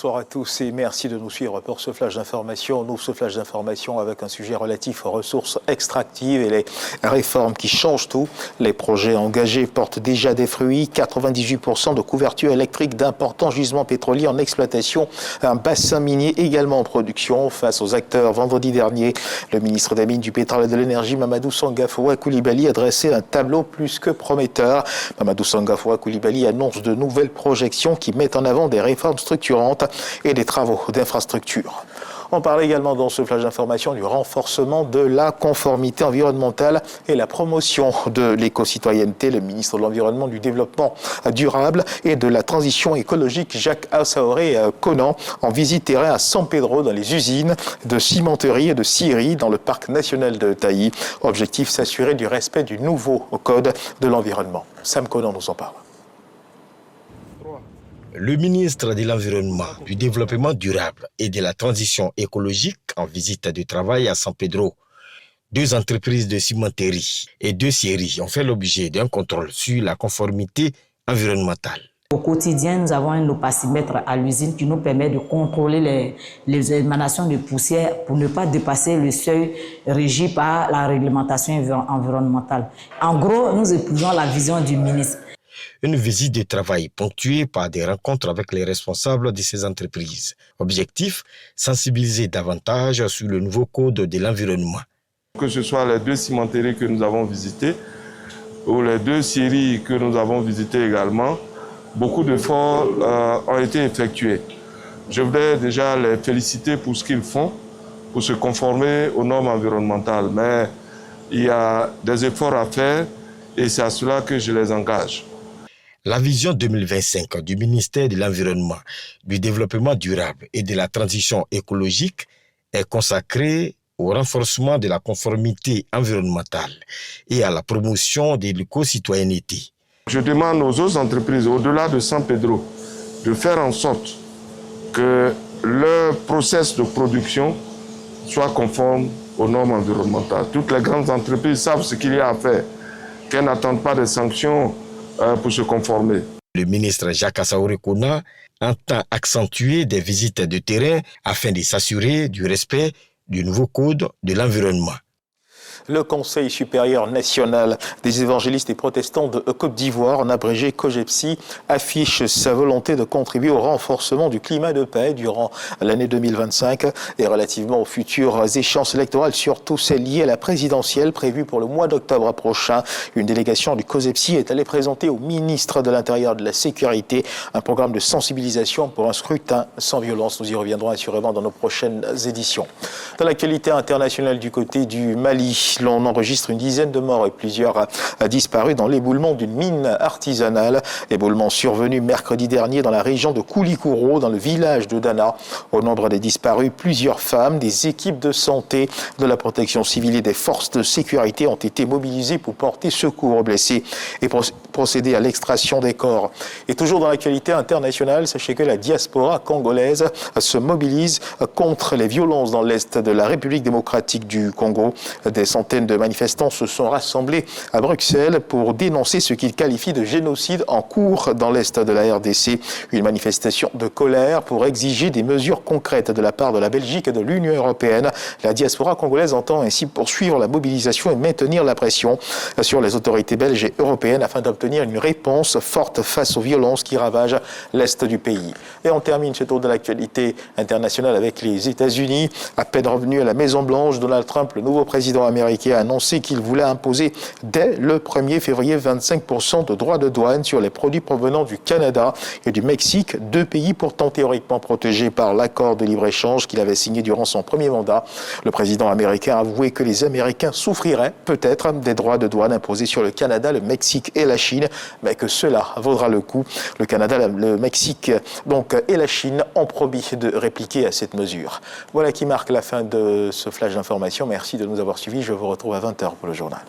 bonsoir à tous et merci de nous suivre pour ce flash d'information. Nous, ce flash d'information avec un sujet relatif aux ressources extractives et les réformes qui changent tout. Les projets engagés portent déjà des fruits. 98% de couverture électrique d'importants gisements pétroliers en exploitation. Un bassin minier également en production. Face aux acteurs, vendredi dernier, le ministre des Mines, du Pétrole et de l'Énergie, Mamadou Sangafoua Coulibaly, a dressé un tableau plus que prometteur. Mamadou Sangafoua Coulibaly annonce de nouvelles projections qui mettent en avant des réformes structurantes et des travaux d'infrastructure. On parle également dans ce flash d'information du renforcement de la conformité environnementale et la promotion de l'éco-citoyenneté. Le ministre de l'Environnement, du Développement durable et de la Transition écologique, Jacques Assaoré Conan, en visite terrain à San Pedro, dans les usines de cimenterie et de scierie dans le parc national de Taï. Objectif, s'assurer du respect du nouveau code de l'environnement. Sam Conan nous en parle. Le ministre de l'Environnement, du Développement durable et de la Transition écologique en visite de travail à San Pedro. 2 entreprises de cimenterie et 2 scieries ont fait l'objet d'un contrôle sur la conformité environnementale. Au quotidien, nous avons un opacimètre à l'usine qui nous permet de contrôler les émanations de poussière pour ne pas dépasser le seuil régi par la réglementation environnementale. En gros, nous épousons la vision du ministre. Une visite de travail ponctuée par des rencontres avec les responsables de ces entreprises. Objectif, sensibiliser davantage sur le nouveau code de l'environnement. Que ce soit les 2 cimenteries que nous avons visitées ou les 2 scieries que nous avons visitées également, beaucoup d'efforts ont été effectués. Je voudrais déjà les féliciter pour ce qu'ils font, pour se conformer aux normes environnementales. Mais il y a des efforts à faire et c'est à cela que je les engage. La vision 2025 du ministère de l'Environnement, du Développement durable et de la Transition écologique est consacrée au renforcement de la conformité environnementale et à la promotion de l'éco-citoyenneté. Je demande aux autres entreprises, au-delà de San Pedro, de faire en sorte que leur process de production soit conforme aux normes environnementales. Toutes les grandes entreprises savent ce qu'il y a à faire, qu'elles n'attendent pas de sanctions pour se conformer. Le ministre Jacques Assaoré Conan entend accentuer des visites de terrain afin de s'assurer du respect du nouveau code de l'environnement. Le Conseil supérieur national des évangélistes et protestants de Côte d'Ivoire, en abrégé COGEPSI, affiche sa volonté de contribuer au renforcement du climat de paix durant l'année 2025 et relativement aux futures échéances électorales, surtout celles liées à la présidentielle prévue pour le mois d'octobre prochain. Une délégation du COGEPSI est allée présenter au ministre de l'Intérieur et de la Sécurité un programme de sensibilisation pour un scrutin sans violence. Nous y reviendrons assurément dans nos prochaines éditions. Dans l'actualité internationale du côté du Mali, l'on enregistre une dizaine de morts et plusieurs disparus dans l'éboulement d'une mine artisanale. Éboulement survenu mercredi dernier dans la région de Koulikoro, dans le village de Dana. Au nombre des disparus, plusieurs femmes, des équipes de santé, de la protection civile et des forces de sécurité ont été mobilisées pour porter secours aux blessés et procéder à l'extraction des corps. Et toujours dans l'actualité internationale, sachez que la diaspora congolaise se mobilise contre les violences dans l'est de la République démocratique du Congo. Des centaines de manifestants se sont rassemblés à Bruxelles pour dénoncer ce qu'ils qualifient de génocide en cours dans l'est de la RDC. Une manifestation de colère pour exiger des mesures concrètes de la part de la Belgique et de l'Union européenne. La diaspora congolaise entend ainsi poursuivre la mobilisation et maintenir la pression sur les autorités belges et européennes afin d'obtenir une réponse forte face aux violences qui ravagent l'est du pays. Et on termine ce tour de l'actualité internationale avec les États-Unis. À peine revenu à la Maison-Blanche, Donald Trump, le nouveau président américain, a annoncé qu'il voulait imposer dès le 1er février 25% de droits de douane sur les produits provenant du Canada et du Mexique, 2 pays pourtant théoriquement protégés par l'accord de libre-échange qu'il avait signé durant son premier mandat. Le président américain a avoué que les Américains souffriraient peut-être des droits de douane imposés sur le Canada, le Mexique et la Chine, mais que cela vaudra le coup. Le Canada, le Mexique donc, et la Chine ont promis de répliquer à cette mesure. Voilà qui marque la fin de ce flash d'information. Merci de nous avoir suivis. Je vous retrouve à 20h pour le journal.